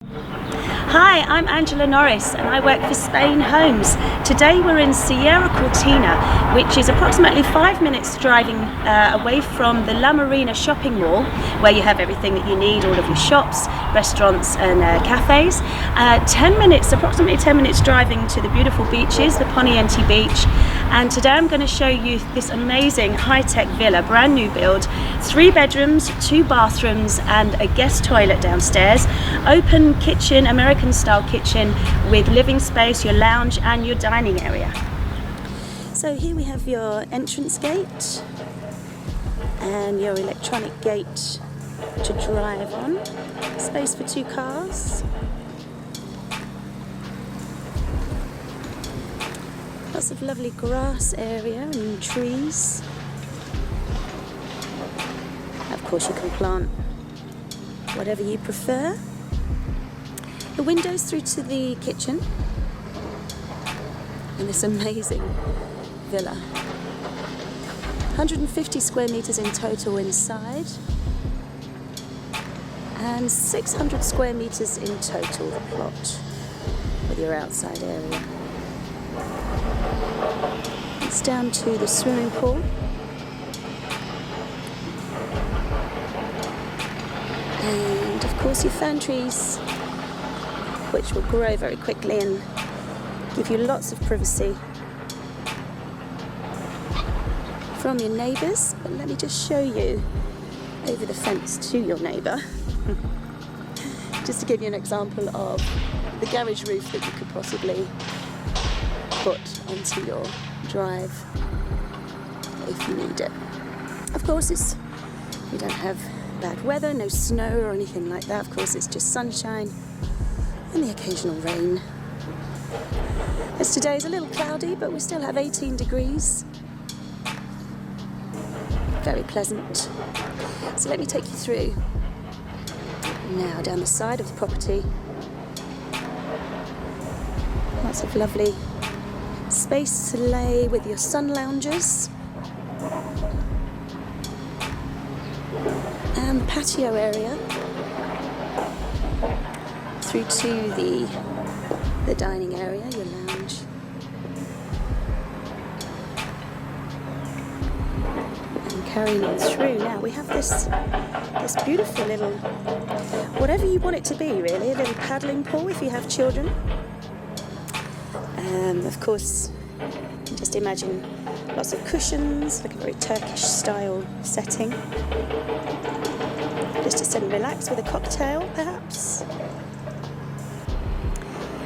Hi, I'm Angela Norris and I work for SpainHomes. Today we're in Sierra Cortina, which is approximately 5 minutes driving away from the La Marina shopping mall, where you have everything that you need, all of your shops, restaurants and cafes. Approximately 10 minutes driving to the beautiful beaches, the Poniente Beach. And today I'm going to show you this amazing high-tech villa, brand new build, 3 bedrooms, 2 bathrooms and a guest toilet downstairs, open kitchen, American style kitchen with living space, your lounge and your dining area. So here we have your entrance gate and your electronic gate to drive on, space for 2 cars. Lots of lovely grass area and trees. Of course you can plant whatever you prefer. The windows through to the kitchen in this amazing villa. 150 square meters in total inside and 600 square meters in total, the plot, with your outside area. It's down to the swimming pool. And of course your fern trees, which will grow very quickly and give you lots of privacy from your neighbours. But let me just show you over the fence to your neighbour, just to give you an example of the garage roof that you could possibly put onto your drive if you need it. Of course, we don't have bad weather, no snow or anything like that. Of course, it's just sunshine and the occasional rain. As today is a little cloudy, but we still have 18 degrees. Very pleasant. So let me take you through now down the side of the property. Lots of lovely space to lay with your sun loungers and the patio area through to the dining area, your lounge. And carrying on through, now we have this beautiful little, whatever you want it to be really, a little paddling pool if you have children. Of course, just imagine lots of cushions, like a very Turkish style setting. Just to sit and relax with a cocktail, perhaps.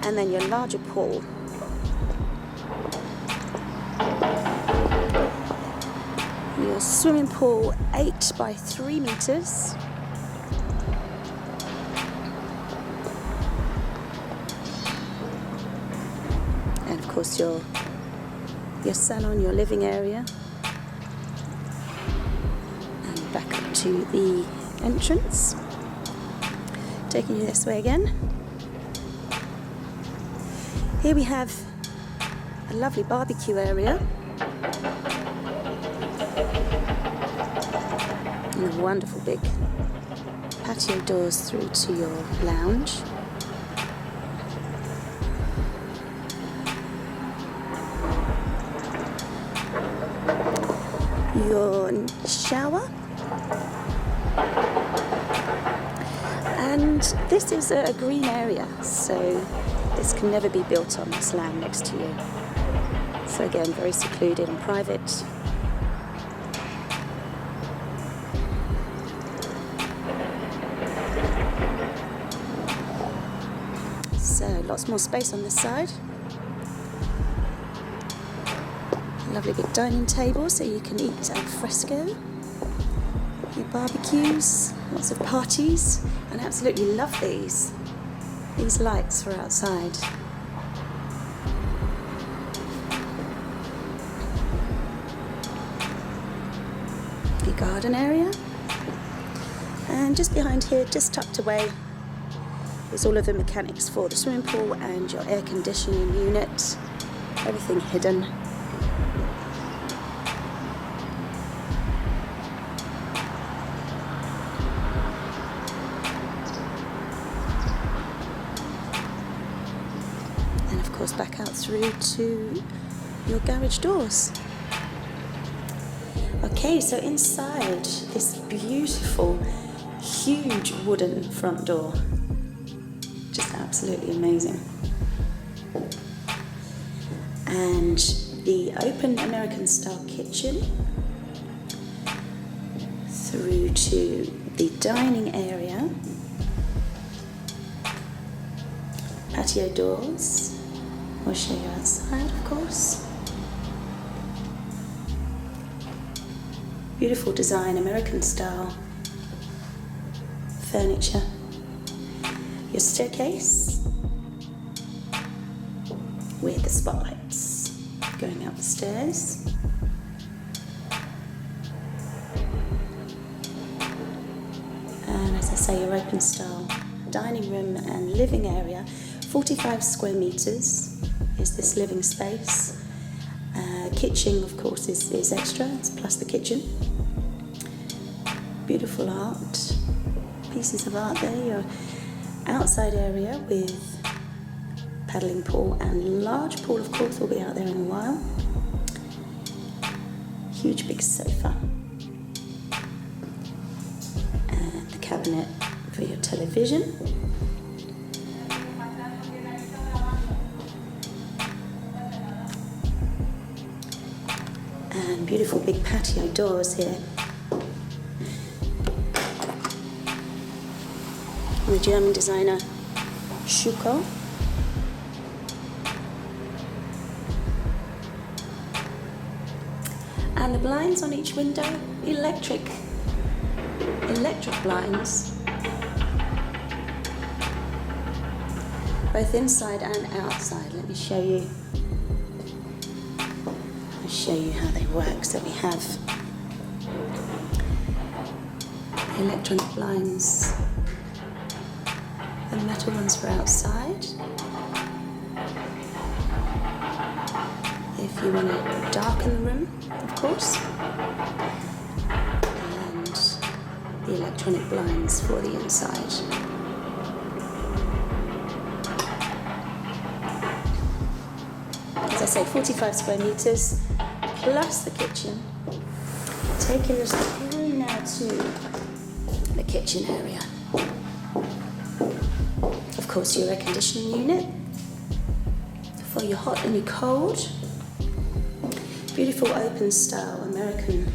And then your larger pool. Your swimming pool, 8 by 3 meters. And of course your salon, your living area. And back up to the entrance. Taking you this way again. Here we have a lovely barbecue area and a wonderful big patio doors through to your lounge. Your shower. And this is a green area, so this can never be built on this land next to you. So again, very secluded and private. So lots more space on this side. Lovely big dining table so you can eat al fresco. Your barbecues, lots of parties, and I absolutely love these lights for outside. The garden area, and just behind here, just tucked away, is all of the mechanics for the swimming pool and your air conditioning unit, everything hidden. course back out through to your garage doors. Okay, so inside this beautiful, huge wooden front door, just absolutely amazing. And the open American style kitchen through to the dining area, patio doors, we'll show you outside of course. Beautiful design, American style furniture. Your staircase with the spotlights going up the stairs. And as I say, your open style dining room and living area. 45 square meters is this living space. Kitchen, of course, is extra, it's plus the kitchen. Beautiful art, pieces of art there. Your outside area with paddling pool and large pool, of course, will be out there in a while. Huge big sofa. And the cabinet for your television. And beautiful big patio doors here. The German designer Schuko. And the blinds on each window, electric blinds, both inside and outside. Let me show you. I'll show you how they work. So we have electronic blinds, the metal ones for outside. If you want to darken the room, of course, and the electronic blinds for the inside. As I say, 45 square meters plus the kitchen. Taking us through now to the kitchen area. Of course, your air conditioning unit for your hot and your cold. Beautiful open style American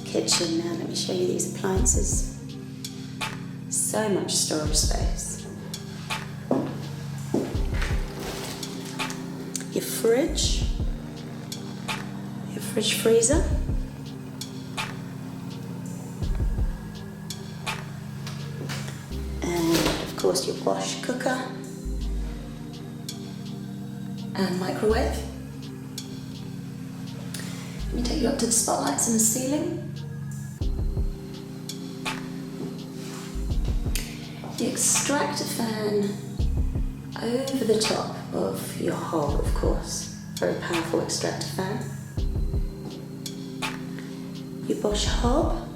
kitchen. Now let me show you these appliances. So much storage space. Your fridge freezer. And of course your wash cooker and microwave. Let me take you up to the spotlights in the ceiling. The extractor fan over the top of your hob, of course. Very powerful extractor fan. Your Bosch hob.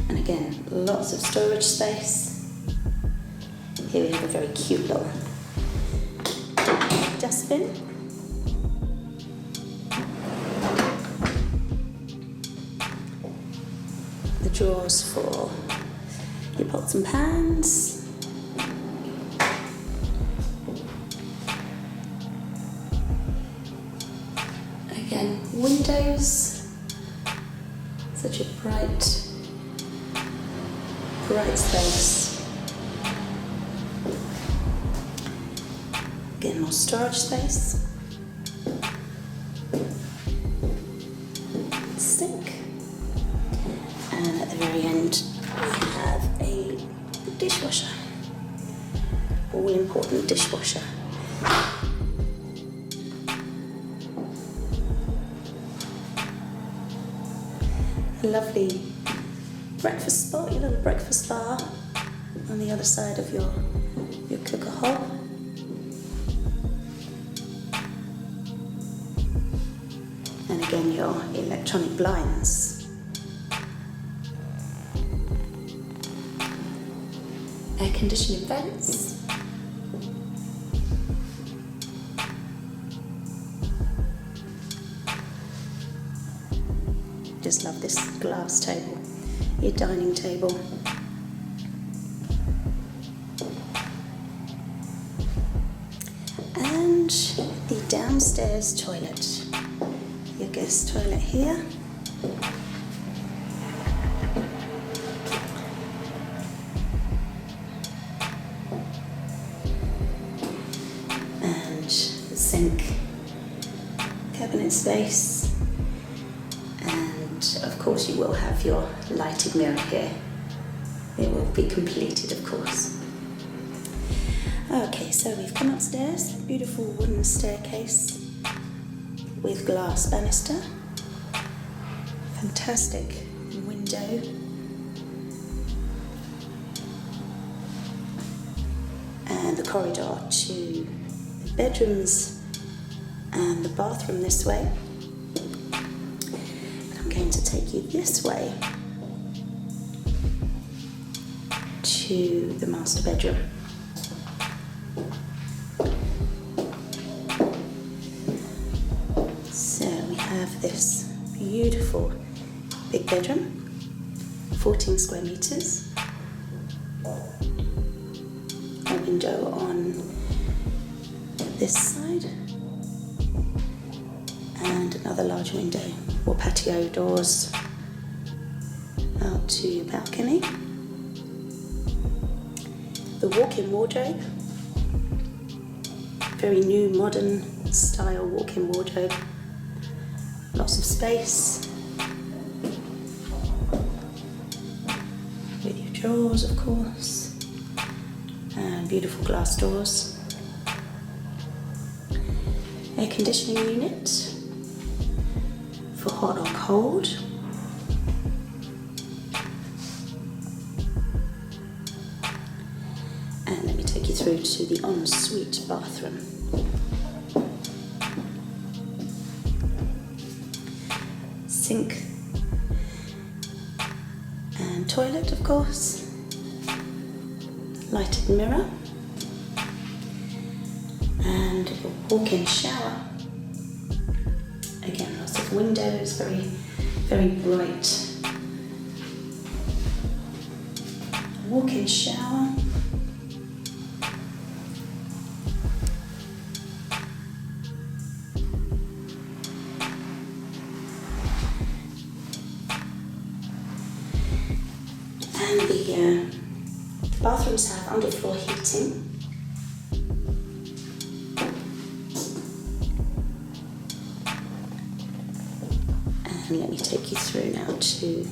And again, lots of storage space. Here we have a very cute little dustbin. The drawers for your pots and pans. Again, windows. Such a bright space. Again, more storage space. Sink. And at the very end, we have a dishwasher. All important dishwasher. A lovely breakfast spot, your little breakfast bar on the other side of your cooker hob. And again, your electronic blinds. Air conditioning vents. just love this glass table, your dining table. And the downstairs toilet, your guest toilet here. And the sink, cabinet space, and of course you will have your lighted mirror here. It will be completed, of course. Okay, so we've come upstairs, beautiful wooden staircase with glass banister, fantastic window, and the corridor to the bedrooms and the bathroom this way. And I'm going to take you this way to the master bedroom. This beautiful big bedroom, 14 square meters, a window on this side, and another large window or patio doors out to your balcony. The walk-in wardrobe, very new modern style walk-in wardrobe. Lots of space with your drawers, of course, and beautiful glass doors. Air conditioning unit for hot or cold. And let me take you through to the ensuite bathroom. Sink and toilet, of course, lighted mirror, and a walk-in shower. Again, lots of windows, very bright. Walk-in shower. And the bathrooms have underfloor heating. And let me take you through now to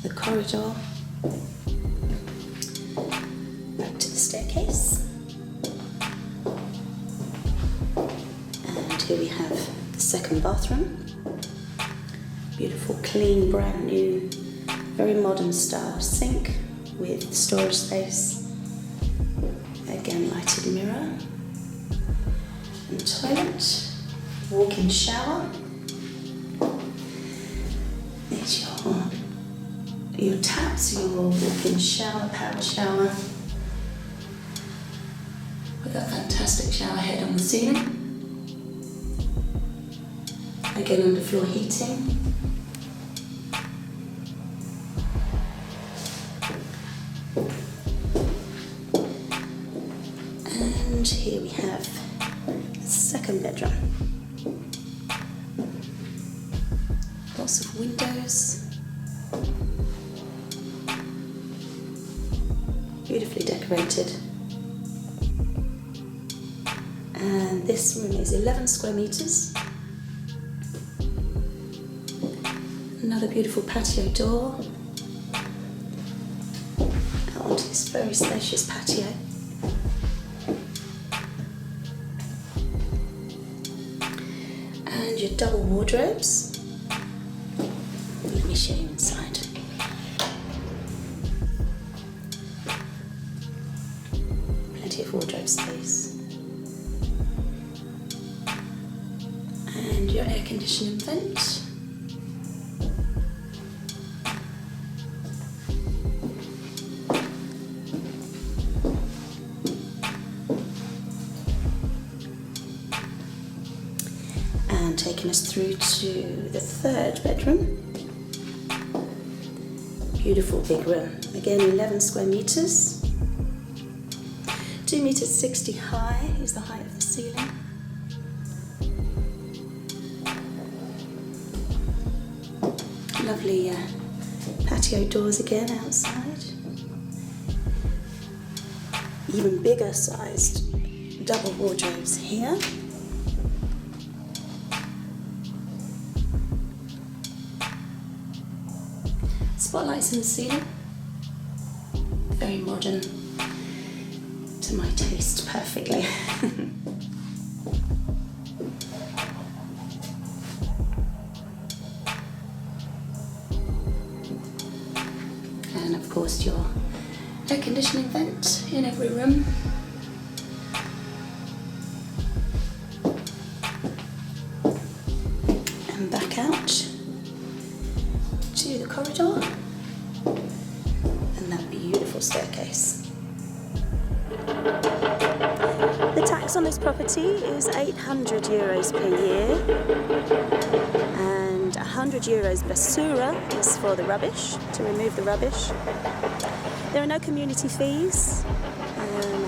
the corridor, back to the staircase. And here we have the second bathroom. Beautiful, clean, brand new, very modern style sink with storage space. Again, lighted mirror and toilet, walk-in shower. There's your taps, your walk-in shower, power shower. With that fantastic shower head on the ceiling. Again, underfloor heating. And here we have the second bedroom. Lots of windows. Beautifully decorated. And this room is 11 square meters. Another beautiful patio door out onto this very spacious patio. And your double wardrobes. Let me show you inside. Plenty of wardrobe space. And your air conditioning vent. taking us through to the third bedroom. Beautiful big room. Again, 11 square meters. 2 meters 60 high is the height of the ceiling. Lovely patio doors again outside. Even bigger sized double wardrobes here. Spotlights in the ceiling. Very modern, to my taste, perfectly. And of course your air conditioning vent in every room. And back out to the corridor and that beautiful staircase. The tax on this property is 800 euros per year, and 100 euros basura is for the rubbish, to remove the rubbish. There are no community fees,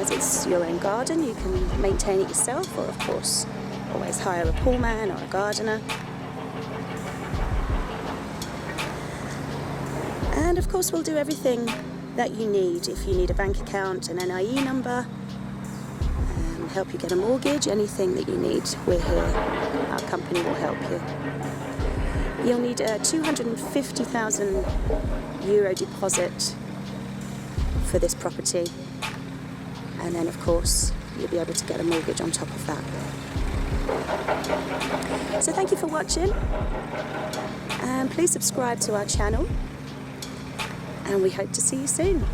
as it's your own garden. You can maintain it yourself, or of course always hire a pool man or a gardener. And of course we'll do everything that you need. If you need a bank account, an NIE number, help you get a mortgage, anything that you need, we're here. Our company will help you. You'll need a 250,000 euro deposit for this property, and then of course you'll be able to get a mortgage on top of that. So thank you for watching, and please subscribe to our channel, and we hope to see you soon.